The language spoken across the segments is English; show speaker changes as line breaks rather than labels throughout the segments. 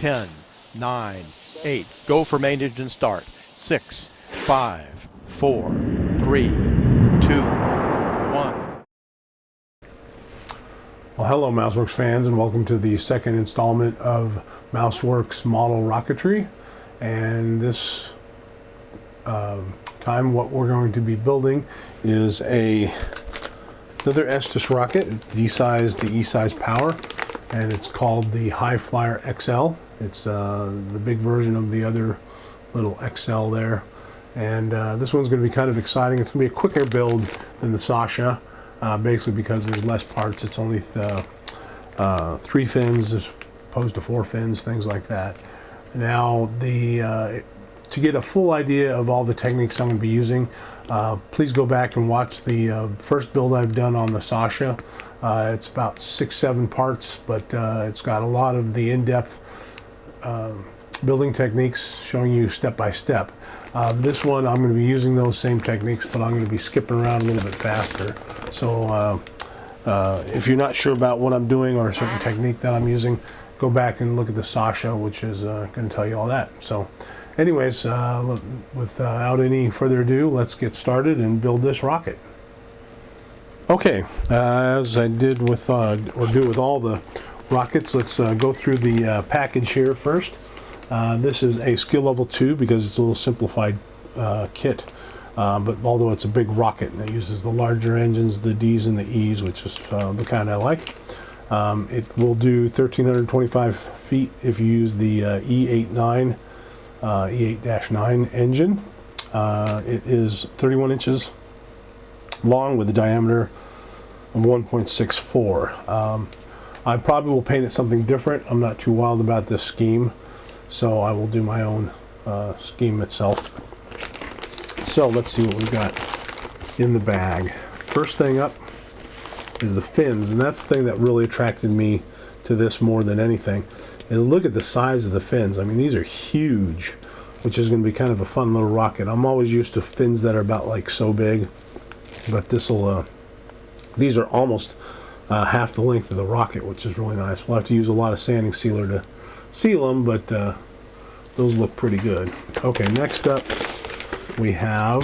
10, 9, 8. Go for main engine start. 6, 5, 4, 3, 2, 1.
Well, hello MouseWorks fans, and welcome to the second installment of MouseWorks model rocketry. And this time what we're going to be building is another Estes rocket, D-size to E-size power, and it's called the Hi Flier XL. It's the big version of the other little XL there. And this one's going to be kind of exciting. It's going to be a quicker build than the Sasha. Basically because there's less parts. It's only 3 fins as opposed to 4 fins, things like that. Now, to get a full idea of all the techniques I'm going to be using, please go back and watch the first build I've done on the Sasha. It's about 6-7 parts, but it's got a lot of the in-depth building techniques showing you step by step. This one I'm going to be using those same techniques, but I'm going to be skipping around a little bit faster. So if you're not sure about what I'm doing or a certain technique that I'm using, go back and look at the Sasha, which is going to tell you all that. So anyways, without any further ado, let's get started and build this rocket. Okay, as I did with or do with all the rockets, let's go through the package here first. This is a skill level 2 because it's a little simplified kit, but although it's a big rocket and it uses the larger engines, the D's and the E's, which is the kind I like. It will do 1,325 feet if you use the E8-9 engine. It is 31 inches long with a diameter of 1.64. I probably will paint it something different. I'm not too wild about this scheme, so I will do my own scheme itself. So let's see what we've got in the bag. First thing up is the fins, and that's the thing that really attracted me to this more than anything. Is look at the size of the fins. I mean, these are huge, which is going to be kind of a fun little rocket. I'm always used to fins that are about like so big, but these are almost half the length of the rocket, which is really nice. We'll have to use a lot of sanding sealer to seal them, but those look pretty good. Okay, next up we have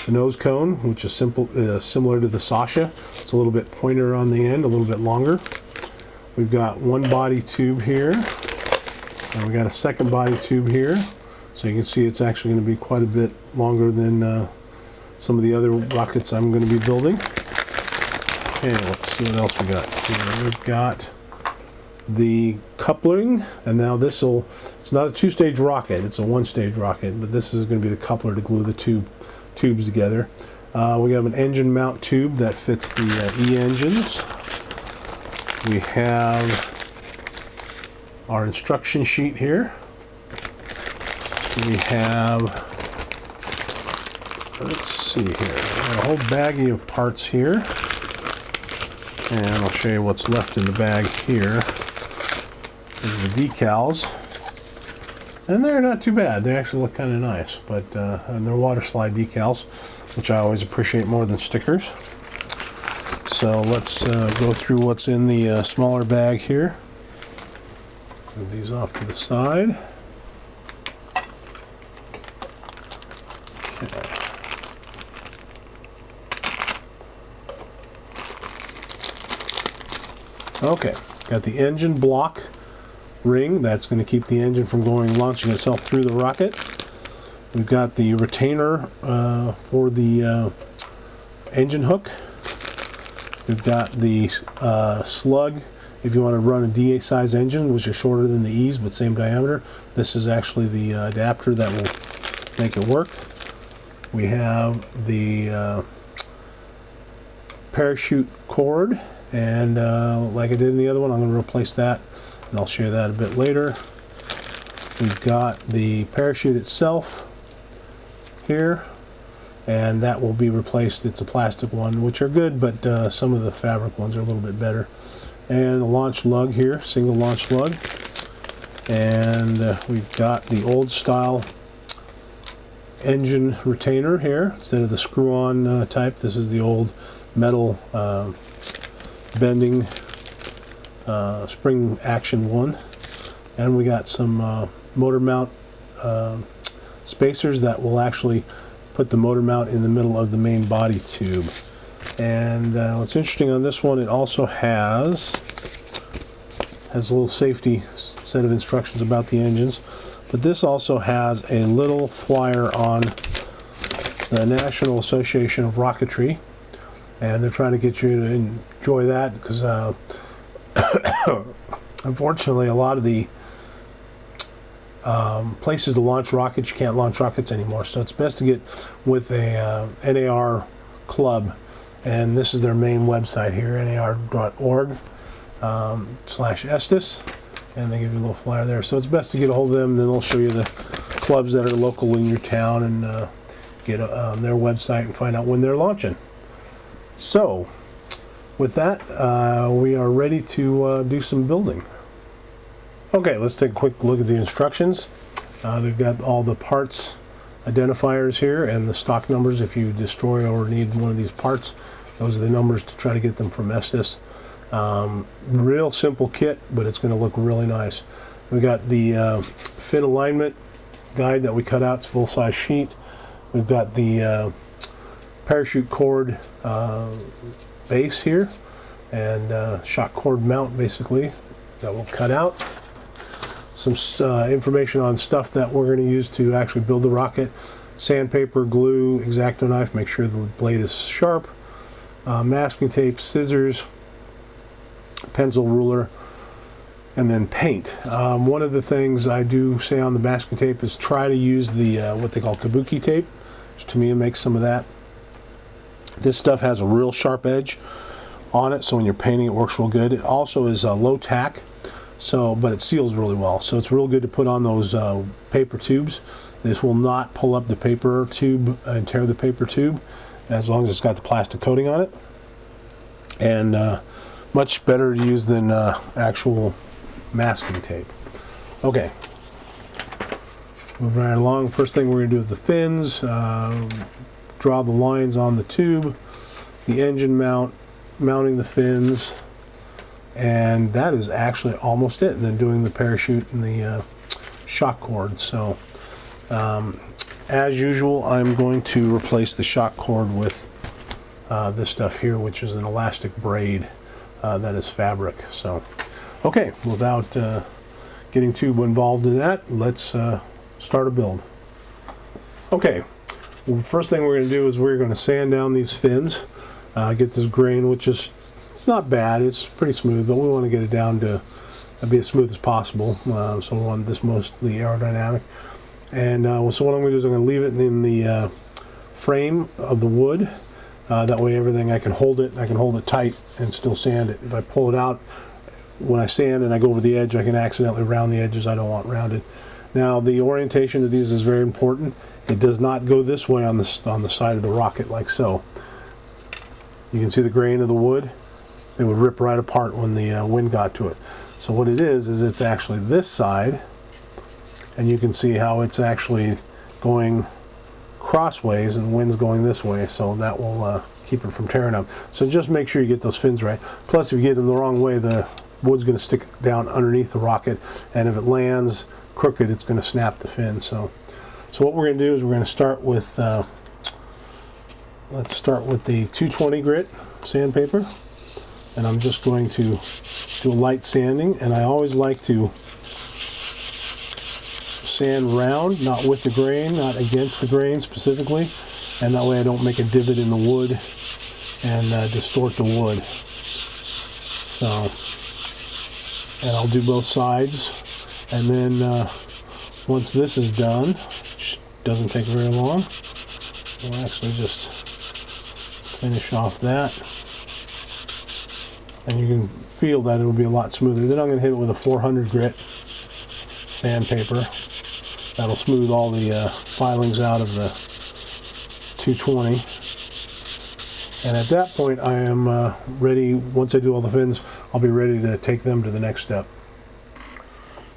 the nose cone, which is similar to the Sasha. It's a little bit pointier on the end, a little bit longer. We've got one body tube here, and we got a second body tube here. So you can see it's actually going to be quite a bit longer than some of the other rockets I'm going to be building. Okay, let's see what else we got here. We've got the coupling, and now it's not a 2-stage rocket, it's a 1-stage rocket, but this is going to be the coupler to glue the tubes together. We have an engine mount tube that fits the E-engines. We have our instruction sheet here. We have, let's see here, a whole baggie of parts here. And I'll show you what's left in the bag here. These are the decals. And they're not too bad. They actually look kind of nice. But and they're water slide decals, which I always appreciate more than stickers. So let's go through what's in the smaller bag here. Move these off to the side. Okay, got the engine block ring that's going to keep the engine from launching itself through the rocket. We've got the retainer for the engine hook. We've got the slug if you want to run a D8 size engine, which is shorter than the E's but same diameter. This is actually the adapter that will make it work. We have the parachute cord. And like I did in the other one, I'm going to replace that, and I'll show you that a bit later. We've got the parachute itself here, and that will be replaced. It's a plastic one, which are good, but some of the fabric ones are a little bit better. And a launch lug here, single launch lug. And we've got the old style engine retainer here instead of the screw-on type. This is the old metal bending spring action one, and we got some motor mount spacers that will actually put the motor mount in the middle of the main body tube. And what's interesting on this one, it also has a little safety set of instructions about the engines, but this also has a little flyer on the National Association of Rocketry, and they're trying to get you to enjoy that because unfortunately a lot of the places to launch rockets, you can't launch rockets anymore, so it's best to get with a NAR club, and this is their main website here, nar.org/Estes, and they give you a little flyer there, so it's best to get a hold of them, and then they'll show you the clubs that are local in your town, and get on their website and find out when they're launching. So with that, we are ready to do some building. Okay, let's take a quick look at the instructions. They've got all the parts identifiers here and the stock numbers. If you destroy or need one of these parts, those are the numbers to try to get them from Estes. Real simple kit, but it's going to look really nice. We got the fin alignment guide that we cut out. It's full-size sheet. We've got the parachute cord base here and shock cord mount basically that we'll cut out. Some information on stuff that we're going to use to actually build the rocket. Sandpaper, glue, X-Acto knife, make sure the blade is sharp. Masking tape, scissors, pencil, ruler, and then paint. One of the things I do say on the masking tape is try to use the what they call kabuki tape, which to me it makes some of that. This stuff has a real sharp edge on it, so when you're painting it works real good. It also is low tack, but it seals really well, so it's real good to put on those paper tubes. This will not pull up the paper tube and tear the paper tube as long as it's got the plastic coating on it, and much better to use than actual masking tape. Okay, moving right along. First thing we're going to do is the fins. Draw the lines on the tube, the engine mount, mounting the fins, and that is actually almost it. And then doing the parachute and the shock cord. So as usual, I'm going to replace the shock cord with this stuff here, which is an elastic braid that is fabric. So okay, without getting too involved in that, let's start a build. Okay, well, first thing we're going to do is we're going to sand down these fins, get this grain, which is not bad, it's pretty smooth, but we want to get it down to be as smooth as possible, so we want this mostly aerodynamic. And so what I'm going to do is I'm going to leave it in the frame of the wood, that way everything I can hold it tight and still sand it. If I pull it out when I sand and I go over the edge, I can accidentally round the edges I don't want rounded. Now the orientation of these is very important. It does not go this way on the side of the rocket like so. You can see the grain of the wood. It would rip right apart when the wind got to it. So what it is it's actually this side, and you can see how it's actually going crossways and wind's going this way, so that will keep it from tearing up. So just make sure you get those fins right. Plus, if you get them the wrong way, the wood's going to stick down underneath the rocket, and if it lands crooked, it's going to snap the fin. So what we're going to do is we're going to start with let's start with the 220 grit sandpaper, and I'm just going to do a light sanding, and I always like to sand round, not with the grain, not against the grain specifically, and that way I don't make a divot in the wood and distort the wood. So, and I'll do both sides, and then once this is done, which doesn't take very long, we'll actually just finish off that, and you can feel that it'll be a lot smoother. Then I'm going to hit it with a 400 grit sandpaper. That'll smooth all the filings out of the 220. And at that point, I am ready. Once I do all the fins, I'll be ready to take them to the next step.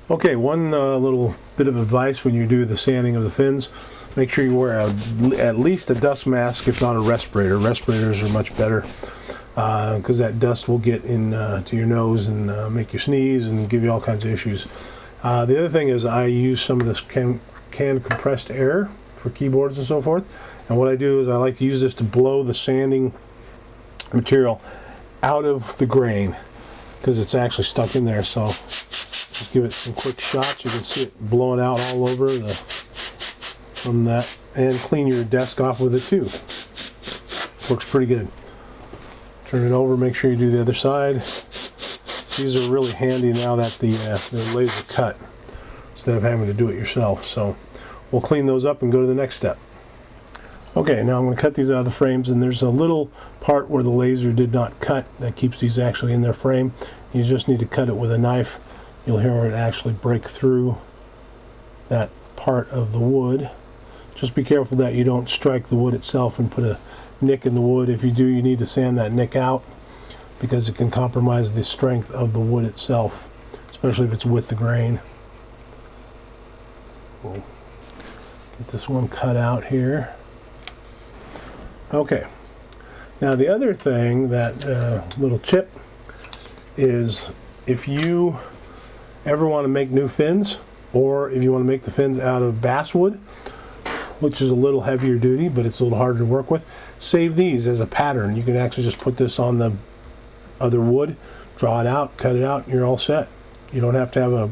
Okay, one little bit of advice when you do the sanding of the fins: make sure you wear at least a dust mask, if not a respirator. Respirators are much better because that dust will get in to your nose and make you sneeze and give you all kinds of issues. The other thing is I use some of this canned compressed air for keyboards and so forth. And what I do is I like to use this to blow the sanding material out of the grain because it's actually stuck in there. So just give it some quick shots. You can see it blowing out all over from that, and clean your desk off with it too. Works pretty good. Turn it over, make sure you do the other side. These are really handy now that they're laser cut instead of having to do it yourself. So we'll clean those up and go to the next step. Okay, now I'm going to cut these out of the frames, and there's a little part where the laser did not cut that keeps these actually in their frame. You just need to cut it with a knife. You'll hear it actually break through that part of the wood. Just be careful that you don't strike the wood itself and put a nick in the wood. If you do, you need to sand that nick out because it can compromise the strength of the wood itself, especially if it's with the grain. We'll get this one cut out here. Okay, now the other thing, that little tip, is if you ever want to make new fins, or if you want to make the fins out of basswood, which is a little heavier duty, but it's a little harder to work with, save these as a pattern. You can actually just put this on the other wood, draw it out, cut it out, and you're all set. You don't have to have a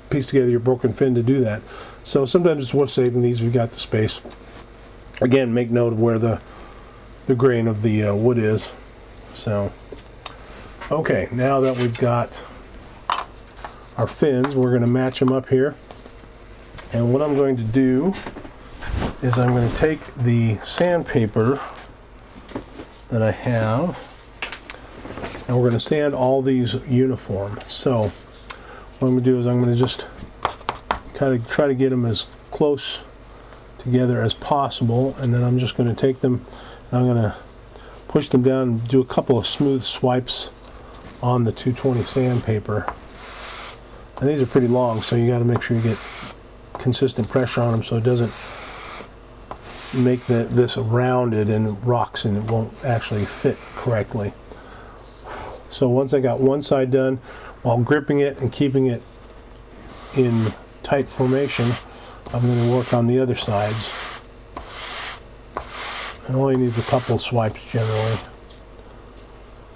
piece together your broken fin to do that. So sometimes it's worth saving these if you've got the space. Again, make note of where the grain of the wood is. So, okay, now that we've got our fins, we're going to match them up here. And what I'm going to do is I'm going to take the sandpaper that I have, and we're going to sand all these uniform. So what I'm going to do is I'm going to just kind of try to get them as close together as possible, and then I'm just going to take them and I'm going to push them down and do a couple of smooth swipes on the 220 sandpaper. And these are pretty long, so you got to make sure you get consistent pressure on them so it doesn't make this rounded and rocks and it won't actually fit correctly. So once I got one side done, while gripping it and keeping it in tight formation, I'm going to work on the other sides. It only needs a couple swipes generally.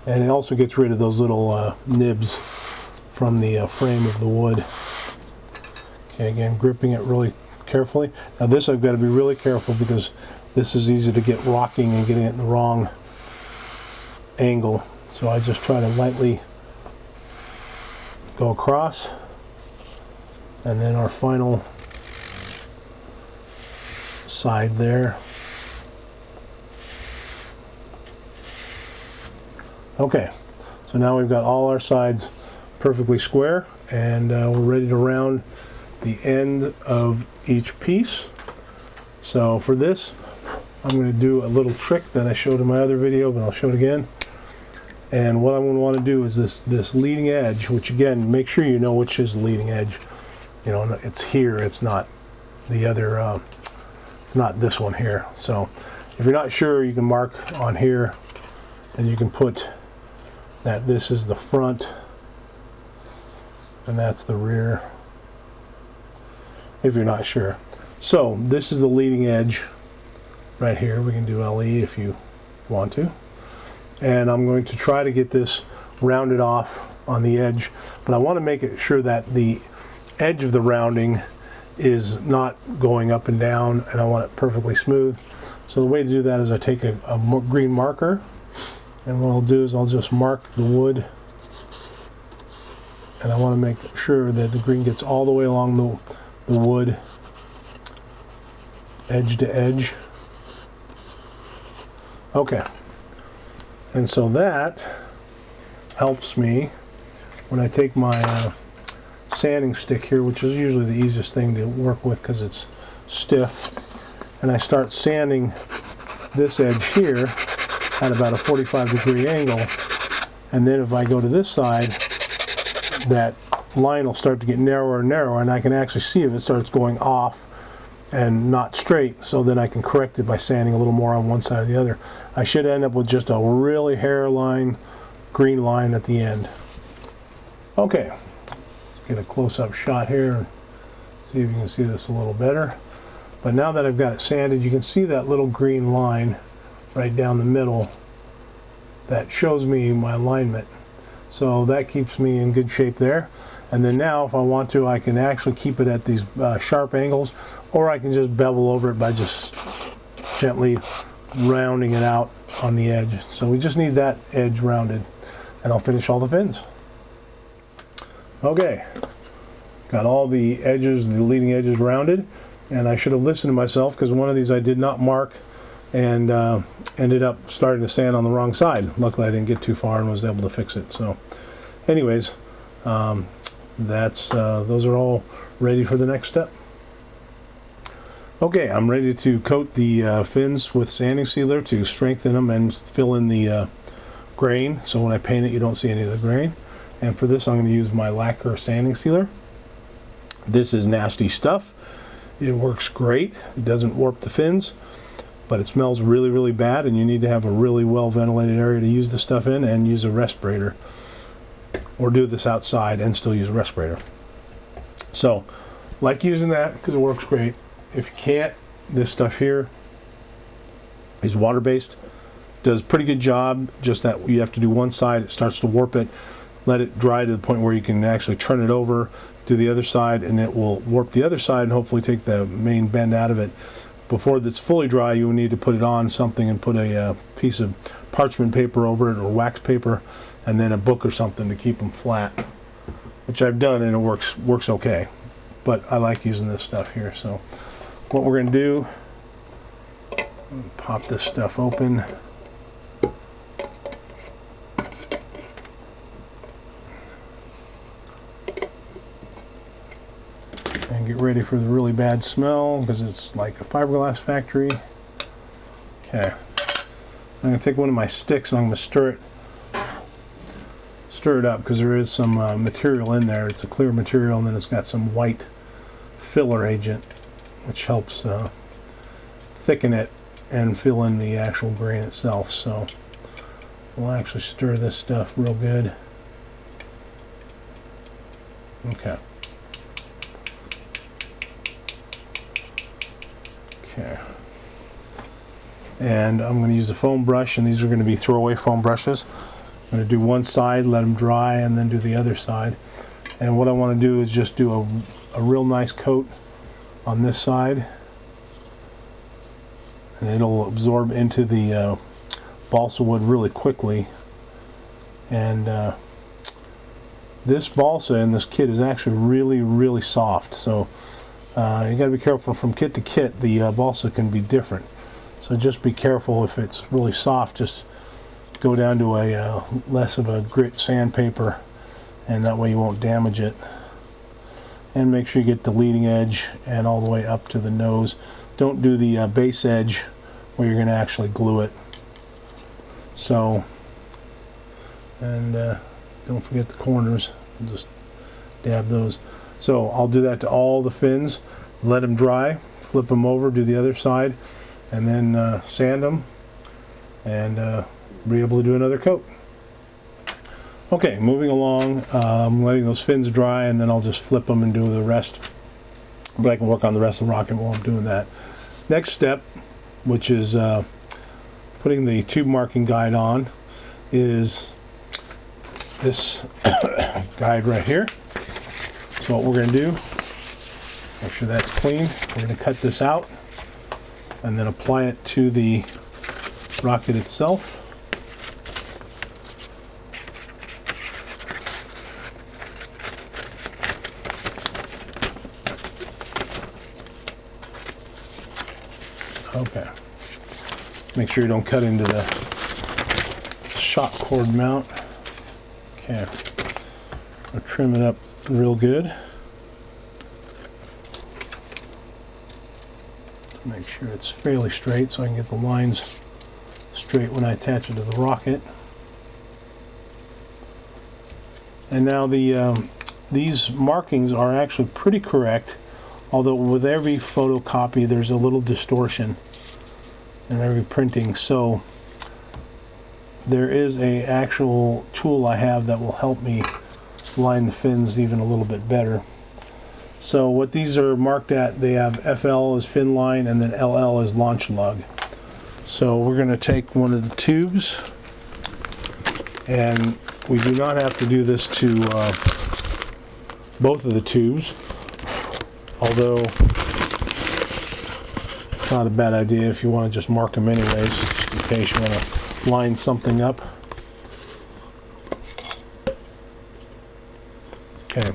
And it also gets rid of those little nibs from the frame of the wood. Okay, again, gripping it really carefully. Now this I've got to be really careful because this is easy to get rocking and getting it in the wrong angle. So I just try to lightly go across, and then our final side there. Okay, so now we've got all our sides perfectly square, and we're ready to round the end of each piece. So for this, I'm going to do a little trick that I showed in my other video, but I'll show it again. And what I'm going to want to do is this leading edge, which again, make sure you know which is the leading edge. You know, it's here, it's not the other, it's not this one here. So if you're not sure, you can mark on here, and you can put that this is the front and that's the rear, if you're not sure. So this is the leading edge right here. We can do LE if you want to. And I'm going to try to get this rounded off on the edge, but I want to make it sure that the edge of the rounding is not going up and down, and I want it perfectly smooth. So the way to do that is I take a green marker, and what I'll do is I'll just mark the wood, and I want to make sure that the green gets all the way along the wood, edge to edge. Okay. And so that helps me when I take my sanding stick here, which is usually the easiest thing to work with because it's stiff, and I start sanding this edge here at about a 45-degree angle, and then if I go to this side, that line will start to get narrower and narrower, and I can actually see if it starts going off and not straight, so then I can correct it by sanding a little more on one side or the other. I should end up with just a really hairline green line at the end. Okay, get a close-up shot here and see if you can see this a little better. But now that I've got it sanded, you can see that little green line right down the middle that shows me my alignment. So that keeps me in good shape there. And then now if I want to, I can actually keep it at these sharp angles, or I can just bevel over it by just gently rounding it out on the edge. So we just need that edge rounded, and I'll finish all the fins. Okay, got all the edges, the leading edges rounded, and I should have listened to myself because one of these I did not mark and ended up starting to sand on the wrong side. Luckily I didn't get too far and was able to fix it. So anyways, those are all ready for the next step. Okay, I'm ready to coat the fins with sanding sealer to strengthen them and fill in the grain, so when I paint it you don't see any of the grain. And for this I'm going to use my lacquer sanding sealer. This is nasty stuff. It works great. It doesn't warp the fins, but it smells really, really bad, and you need to have a really well ventilated area to use the stuff in, and use a respirator, or do this outside and still use a respirator. So like using that because it works great. If you can't, this stuff here is water-based, does a pretty good job, just that you have to do one side, it starts to warp it, let it dry to the point where you can actually turn it over, do the other side, and it will warp the other side and hopefully take the main bend out of it. Before it's fully dry, you will need to put it on something and put a piece of parchment paper over it, or wax paper, and then a book or something to keep them flat, which I've done, and it works okay. But I like using this stuff here. So what we're going to do, pop this stuff open. And get ready for the really bad smell, because it's like a fiberglass factory. Okay, I'm going to take one of my sticks and I'm going to stir it up, because there is some material in there. It's a clear material, and then it's got some white filler agent, which helps thicken it and fill in the actual grain itself. So we'll actually stir this stuff real good. Okay. Okay. And I'm going to use a foam brush, and these are going to be throwaway foam brushes. I'm going to do one side, let them dry, and then do the other side. And what I want to do is just do a real nice coat on this side, and it'll absorb into the balsa wood really quickly. And this balsa in this kit is actually really, really soft, so you got to be careful. From kit to kit, the balsa can be different, so just be careful. If it's really soft, just go down to a less of a grit sandpaper, and that way you won't damage it. And make sure you get the leading edge and all the way up to the nose. Don't do the base edge where you're going to actually glue it. So, and don't forget the corners. Just dab those. So I'll do that to all the fins, let them dry, flip them over, do the other side, and then sand them, and be able to do another coat. Okay, moving along, I'm letting those fins dry, and then I'll just flip them and do the rest. But I can work on the rest of the rocket while I'm doing that. Next step, which is putting the tube marking guide on, is this guide right here. So what we're going to do, make sure that's clean. We're going to cut this out and then apply it to the rocket itself. Okay. Make sure you don't cut into the shock cord mount. Okay. I'll trim it up real good. Make sure it's fairly straight so I can get the lines straight when I attach it to the rocket. And now these markings are actually pretty correct, although with every photocopy there's a little distortion in every printing. So there is a actual tool I have that will help me line the fins even a little bit better. So what these are marked at, they have FL as fin line and then LL as launch lug. So we're going to take one of the tubes, and we do not have to do this to both of the tubes, although it's not a bad idea if you want to just mark them anyways, just in case you want to line something up. Okay,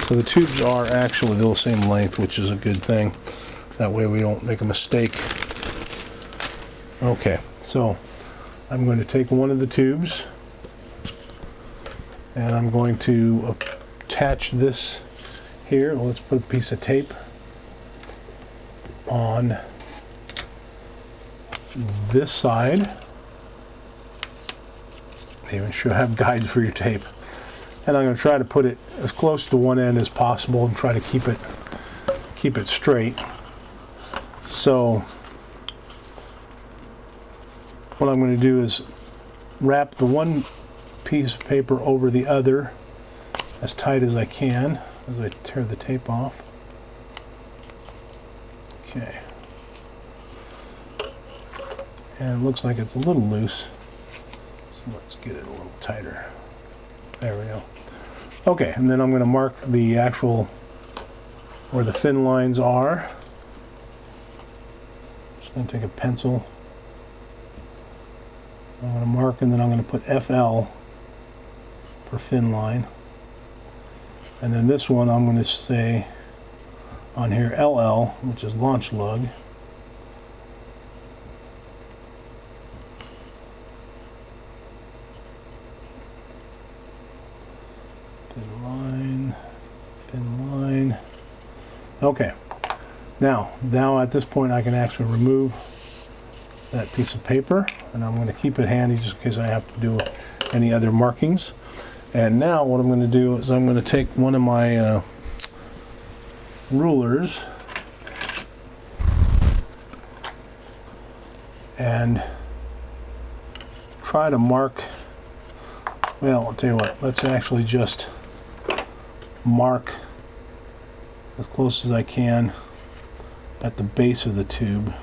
so the tubes are actually the same length, which is a good thing. That way we don't make a mistake. Okay, so I'm going to take one of the tubes and I'm going to attach this here. Well, let's put a piece of tape on this side. They even should have guides for your tape. And I'm going to try to put it as close to one end as possible and try to keep it straight. So what I'm going to do is wrap the one piece of paper over the other as tight as I can as I tear the tape off. Okay. And it looks like it's a little loose, so let's get it a little tighter. There we go. Okay, and then I'm going to mark the actual where the fin lines are. Just going to take a pencil. I'm going to mark, and then I'm going to put FL for fin line. And then this one I'm going to say on here LL, which is launch lug. Fin line. Okay. Now at this point I can actually remove that piece of paper, and I'm going to keep it handy just in case I have to do any other markings. And now what I'm going to do is I'm going to take one of my rulers and try to mark, well, I'll tell you what, let's actually just mark as close as I can at the base of the tube.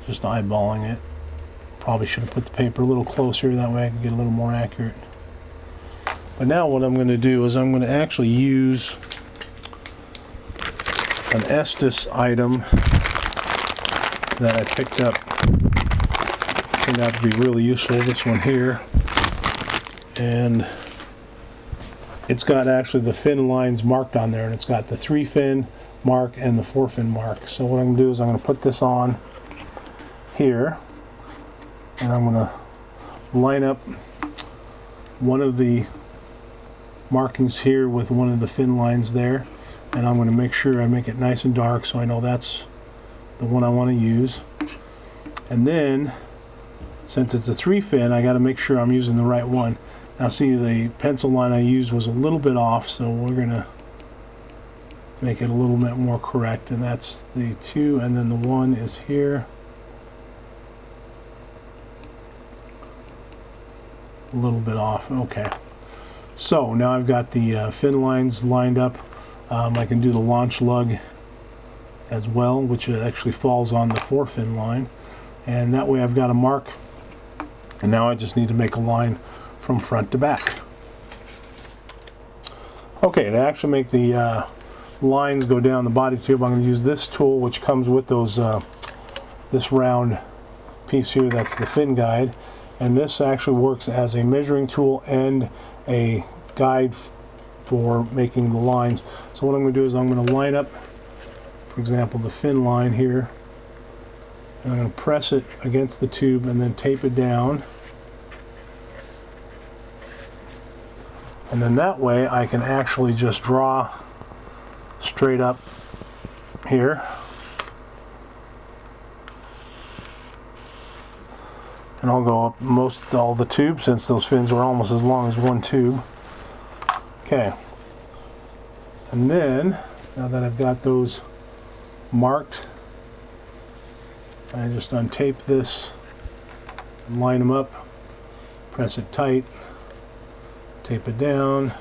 Just eyeballing it. Probably should have put the paper a little closer, that way I can get a little more accurate. But now what I'm going to do is I'm going to actually use an Estes item that I picked up. Turned out to be really useful, this one here. And it's got actually the fin lines marked on there, and it's got the 3-fin mark and the 4-fin mark. So what I'm going to do is I'm going to put this on here, and I'm going to line up one of the markings here with one of the fin lines there, and I'm going to make sure I make it nice and dark so I know that's the one I want to use. And then since it's a 3-fin, I got to make sure I'm using the right one. Now see, the pencil line I used was a little bit off, so we're going to make it a little bit more correct, and that's the 2, and then the 1 is here. A little bit off. Okay, so now I've got the fin lines lined up. I can do the launch lug as well, which actually falls on the 4-fin line, and that way I've got a mark, and now I just need to make a line from front to back. Okay, to actually make the lines go down the body tube, I'm going to use this tool which comes with those this round piece here. That's the fin guide. And this actually works as a measuring tool and a guide for making the lines. So what I'm going to do is I'm going to line up, for example, the fin line here. And I'm going to press it against the tube and then tape it down. And then that way I can actually just draw straight up here. And I'll go up most all the tubes, since those fins are almost as long as one tube. Okay. And then, now that I've got those marked, I just untape this and line them up, press it tight, tape it down.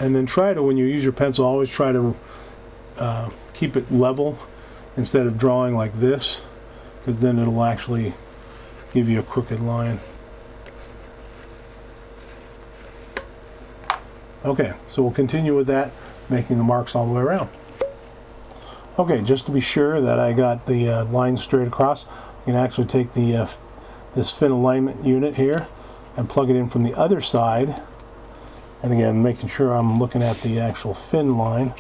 And then try to, when you use your pencil, always try to keep it level instead of drawing like this, because then it'll actually give you a crooked line. Okay, so we'll continue with that, making the marks all the way around. Okay, just to be sure that I got the line straight across, you can actually take the this fin alignment unit here and plug it in from the other side. And again, making sure I'm looking at the actual fin line.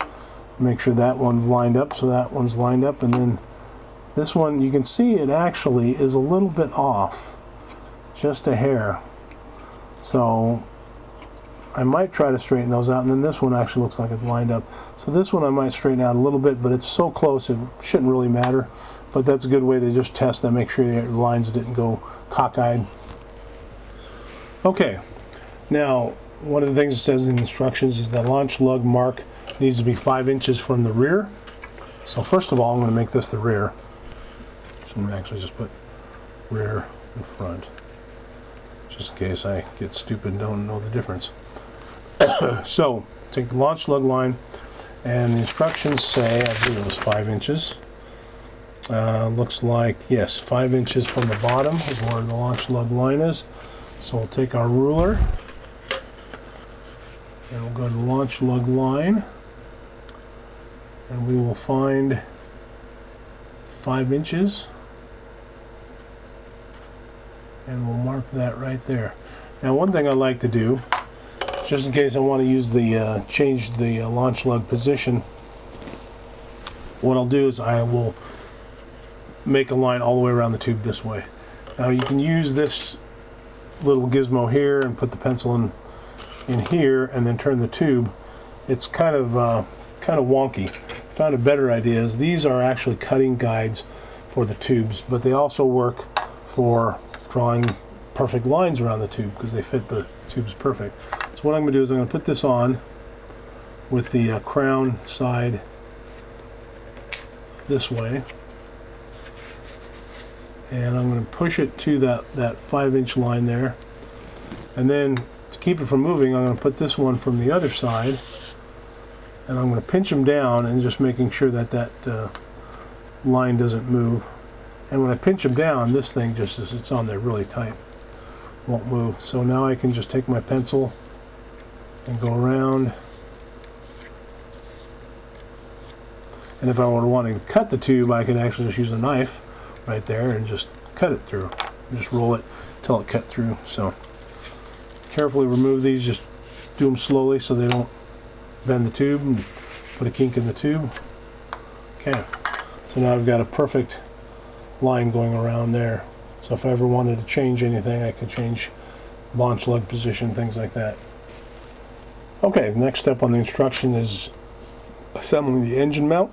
Make sure that one's lined up, so that one's lined up. And then this one, you can see it actually is a little bit off, just a hair. So I might try to straighten those out. And then this one actually looks like it's lined up. So this one I might straighten out a little bit, but it's so close it shouldn't really matter. But that's a good way to just test that, make sure your lines didn't go cockeyed. Okay, now one of the things it says in the instructions is that launch lug mark needs to be 5 inches from the rear. So first of all, I'm going to make this the rear. So I'm going to actually just put rear in front, just in case I get stupid and don't know the difference. So take the launch lug line, and the instructions say, I believe it was 5 inches. Looks like, yes, 5 inches from the bottom is where the launch lug line is. So we'll take our ruler and we'll go to the launch lug line, and we will find 5 inches, and we'll mark that right there. Now, one thing I like to do, just in case I want to use the change the launch lug position, what I'll do is I will make a line all the way around the tube this way. Now you can use this little gizmo here and put the pencil in here and then turn the tube. It's kind of wonky. Found a better idea is these are actually cutting guides for the tubes, but they also work for drawing perfect lines around the tube because they fit the tubes perfect. So what I'm going to do is I'm going to put this on with the crown side this way, and I'm going to push it to that 5-inch line there, and then to keep it from moving, I'm going to put this one from the other side, and I'm going to pinch them down and just making sure that that line doesn't move. And when I pinch them down, this thing just as it's on there really tight, won't move. So now I can just take my pencil and go around. And if I were wanting to cut the tube, I could actually just use a knife right there and just cut it through. Just roll it till it cut through. So carefully remove these, just do them slowly so they don't bend the tube and put a kink in the tube. Okay, so now I've got a perfect line going around there. So if I ever wanted to change anything, I could change launch lug position, things like that. Okay, next step on the instruction is assembling the engine mount.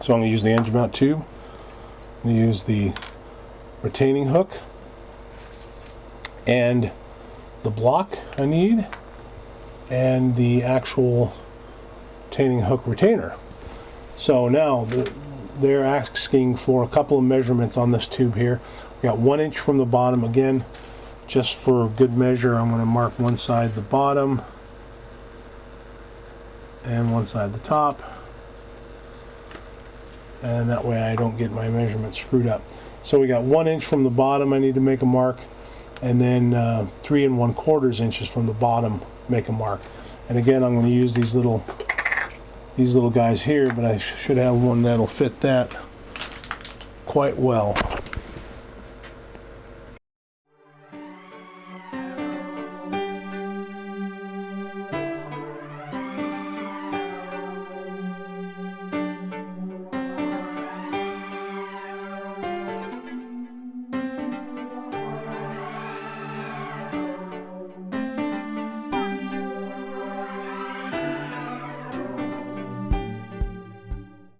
So I'm going to use the engine mount tube. I'm going to use the retaining hook and the block I need and the actual retaining hook retainer. So now they're asking for a couple of measurements on this tube here. We got 1 inch from the bottom. Again, just for good measure, I'm going to mark one side the bottom and one side the top, and that way I don't get my measurements screwed up. So we got 1 inch from the bottom I need to make a mark, and then 3 1/4 inches from the bottom make a mark. And again, I'm going to use these little guys here, but I should have one that'll fit that quite well.